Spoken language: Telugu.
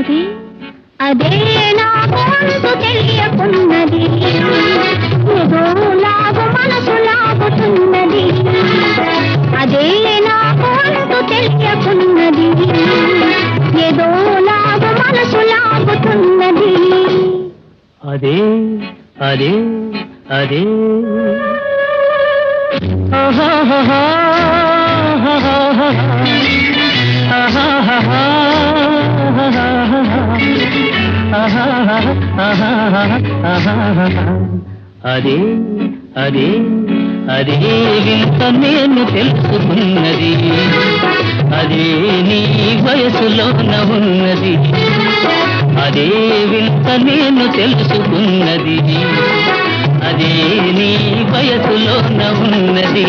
అదే అదే నాకు అంతు తెలియకున్నది, ఏదో లాగు మనసు లాగుతున్నది. అదే నాకు అంతు తెలియకున్నది, ఏదో లాగు మనసు లాగుతున్నది. అదే అదే అదే అదే అదే అదే వింత నేను తెలుసుకున్నది, అదే నీ వయసులోన ఉన్నది. అదే వింత నేను తెలుసుకున్నది, అదే నీ వయసులోన ఉన్నది.